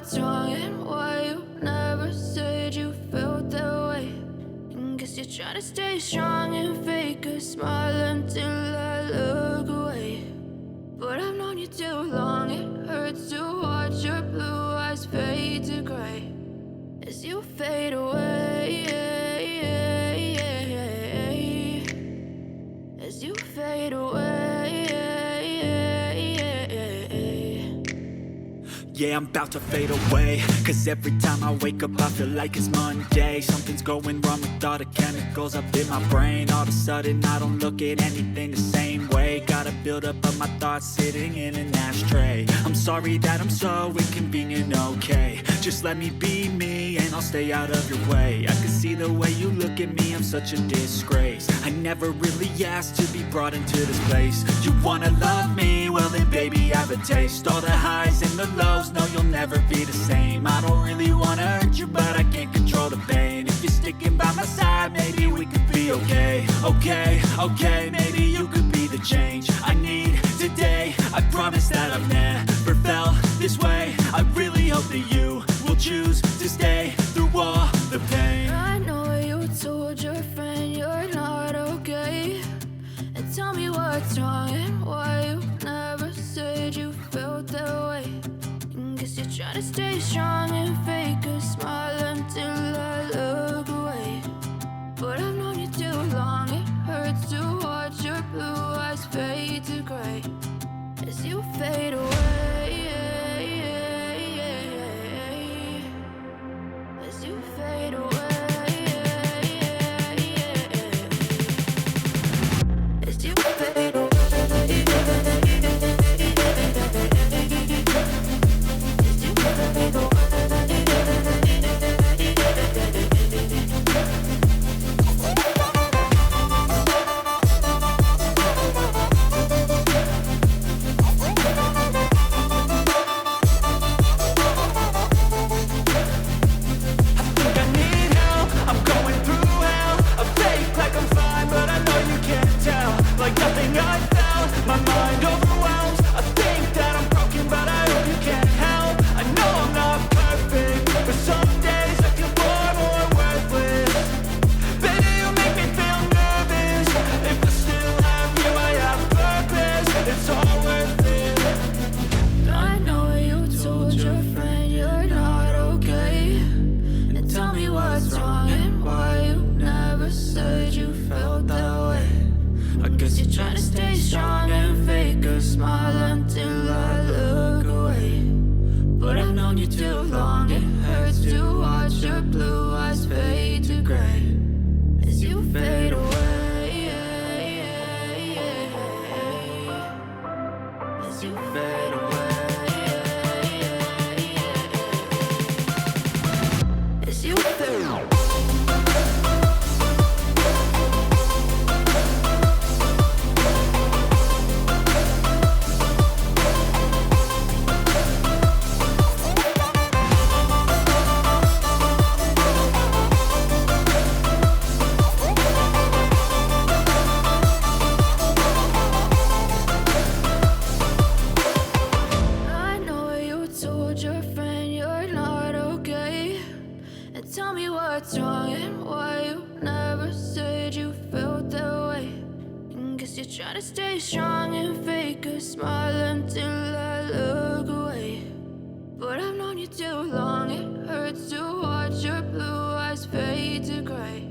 what's wrong and why you never said you felt that way. And guess you're trying to stay strong and fake a smile until I look away. But I've known you too long, it hurts to watch your blue eyes fade to gray as you fade away, as you fade away. Yeah, I'm about to fade away, cause every time I wake up I feel like it's Monday. Something's going wrong with all the chemicals up in my brain. All of a sudden I don't look at anything the same way. Got a build up of my thoughts sitting in an ashtray. I'm sorry that I'm so inconvenient, okay. Just let me be me and I'll stay out of your way. I can see the way you look at me, I'm such a disgrace. I never really asked to be brought into this place. You wanna love me? Well then baby I have a taste. All the highs and the lows, no you'll never be the same. I don't really wanna hurt you but I can't control the pain. If you're sticking by my side maybe we could be okay. Okay, maybe you could be the change I need today. I promise that I've never felt this way. I really hope that you will choose to stay through all the pain. I know you told your friend you're not okay, and tell me what's wrong and why you never said you felt that way. And guess you're trying to stay strong and fake a smile until I look away. But I've known you too long, it hurts to watch your blue eyes fade to gray as you fade away, as you fade away, as you fade away. Baby, you make me feel nervous. If I still have guess you're trying to stay strong and fake a smile until I look away. But I've known you too long, it hurts to watch your blue eyes fade to gray as you fade away, as you fade away, as you fade away. Tell me what's wrong and why you never said you felt that way. And guess you're trying to stay strong and fake a smile until I look away. But I've known you too long, it hurts to watch your blue eyes fade to gray.